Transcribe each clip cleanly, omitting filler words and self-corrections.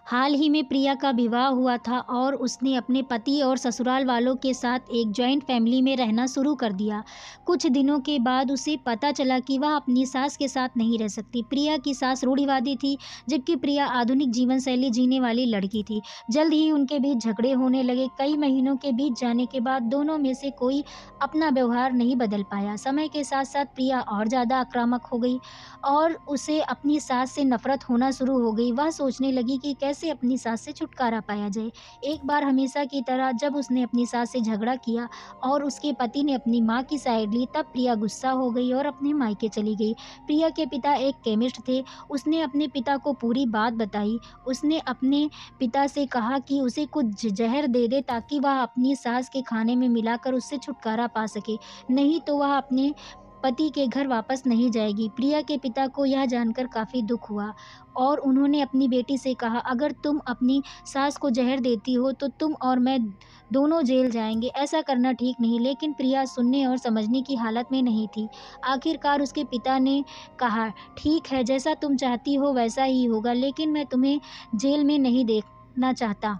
हाल ही में प्रिया का विवाह हुआ था और उसने अपने पति और ससुराल वालों के साथ एक जॉइंट फैमिली में रहना शुरू कर दिया। कुछ दिनों के बाद उसे पता चला कि वह अपनी सास के साथ नहीं रह सकती। प्रिया की सास रूढ़िवादी थी, जबकि प्रिया आधुनिक जीवन शैली जीने वाली लड़की थी। जल्द ही उनके बीच झगड़े होने लगे। कई महीनों के बीत जाने के बाद दोनों में से कोई अपना व्यवहार नहीं बदल पाया। समय के साथ-साथ प्रिया और ज़्यादा आक्रामक हो गई और उसे अपनी सास से नफ़रत होना शुरू हो गई। वह सोचने लगी कि कैसे अपनी सास से छुटकारा पाया जाए। एक बार हमेशा की तरह जब उसने अपनी सास से झगड़ा किया और उसके पति ने अपनी माँ की साइड ली, तब प्रिया गुस्सा हो गई और अपने मायके चली गई। प्रिया के पिता एक केमिस्ट थे। उसने अपने पिता को पूरी बात बताई। उसने अपने पिता से कहा कि उसे कुछ ज़हर दे दे ताकि वह अपनी सास के खाने में मिलाकर उससे छुटकारा पा सके, नहीं तो वह अपने पति के घर वापस नहीं जाएगी। प्रिया के पिता को यह जानकर काफ़ी दुःख हुआ और उन्होंने अपनी बेटी से कहा, अगर तुम अपनी सास को ज़हर देती हो तो तुम और मैं दोनों जेल जाएँगे। ऐसा करना ठीक नहीं। लेकिन प्रिया सुनने और समझने की हालत में नहीं थी। आखिरकार उसके पिता ने कहा, ठीक है, जैसा तुम चाहती हो वैसा ही होगा, लेकिन मैं तुम्हें जेल में नहीं देखना चाहता।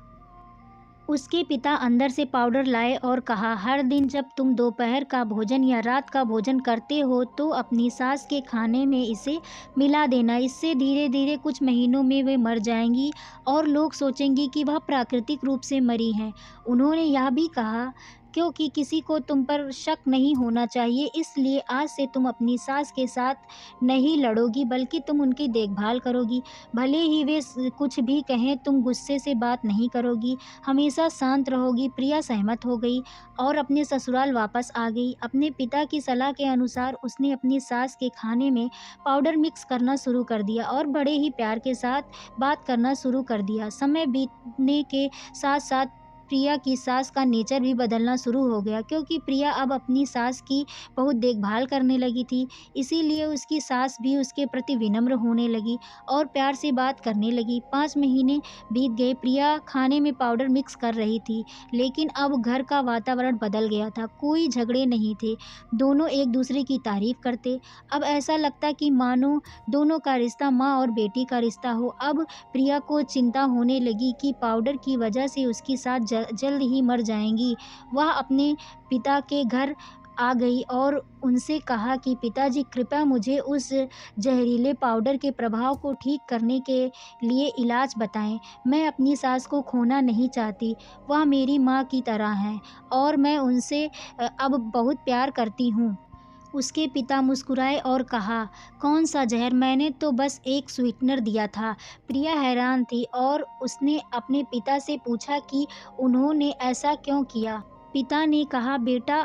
उसके पिता अंदर से पाउडर लाए और कहा, हर दिन जब तुम दोपहर का भोजन या रात का भोजन करते हो तो अपनी सास के खाने में इसे मिला देना। इससे धीरे धीरे कुछ महीनों में वे मर जाएंगी और लोग सोचेंगे कि वह प्राकृतिक रूप से मरी हैं। उन्होंने यह भी कहा, क्योंकि किसी को तुम पर शक नहीं होना चाहिए, इसलिए आज से तुम अपनी सास के साथ नहीं लड़ोगी, बल्कि तुम उनकी देखभाल करोगी। भले ही वे कुछ भी कहें, तुम गुस्से से बात नहीं करोगी, हमेशा शांत रहोगी। प्रिया सहमत हो गई और अपने ससुराल वापस आ गई। अपने पिता की सलाह के अनुसार उसने अपनी सास के खाने में पाउडर मिक्स करना शुरू कर दिया और बड़े ही प्यार के साथ बात करना शुरू कर दिया। समय बीतने के साथ साथ प्रिया की सास का नेचर भी बदलना शुरू हो गया, क्योंकि प्रिया अब अपनी सास की बहुत देखभाल करने लगी थी। इसीलिए उसकी सास भी उसके प्रति विनम्र होने लगी और प्यार से बात करने लगी। 5 महीने बीत गए। प्रिया खाने में पाउडर मिक्स कर रही थी, लेकिन अब घर का वातावरण बदल गया था। कोई झगड़े नहीं थे, दोनों एक दूसरे की तारीफ करते। अब ऐसा लगता कि मानो दोनों का रिश्ता माँ और बेटी का रिश्ता हो। अब प्रिया को चिंता होने लगी कि पाउडर की वजह से उसकी सास जल्द ही मर जाएंगी। वह अपने पिता के घर आ गई और उनसे कहा कि पिताजी, कृपया मुझे उस जहरीले पाउडर के प्रभाव को ठीक करने के लिए इलाज बताएं। मैं अपनी सास को खोना नहीं चाहती। वह मेरी माँ की तरह हैं और मैं उनसे अब बहुत प्यार करती हूँ। उसके पिता मुस्कुराए और कहा, कौन सा जहर? मैंने तो बस एक स्वीटनर दिया था। प्रिया हैरान थी और उसने अपने पिता से पूछा कि उन्होंने ऐसा क्यों किया। पिता ने कहा, बेटा,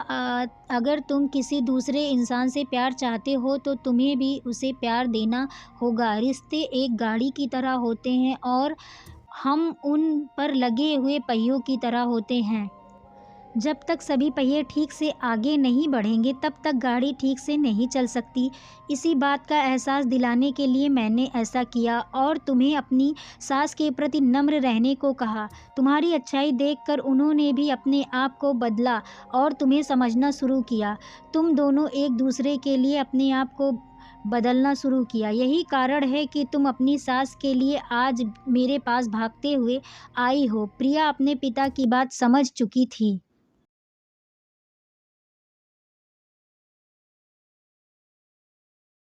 अगर तुम किसी दूसरे इंसान से प्यार चाहते हो तो तुम्हें भी उसे प्यार देना होगा। रिश्ते एक गाड़ी की तरह होते हैं और हम उन पर लगे हुए पहियों की तरह होते हैं। जब तक सभी पहिए ठीक से आगे नहीं बढ़ेंगे, तब तक गाड़ी ठीक से नहीं चल सकती। इसी बात का एहसास दिलाने के लिए मैंने ऐसा किया और तुम्हें अपनी सास के प्रति नम्र रहने को कहा। तुम्हारी अच्छाई देखकर उन्होंने भी अपने आप को बदला और तुम्हें समझना शुरू किया। तुम दोनों एक दूसरे के लिए अपने आप को बदलना शुरू किया। यही कारण है कि तुम अपनी सास के लिए आज मेरे पास भागते हुए आई हो। प्रिया अपने पिता की बात समझ चुकी थी।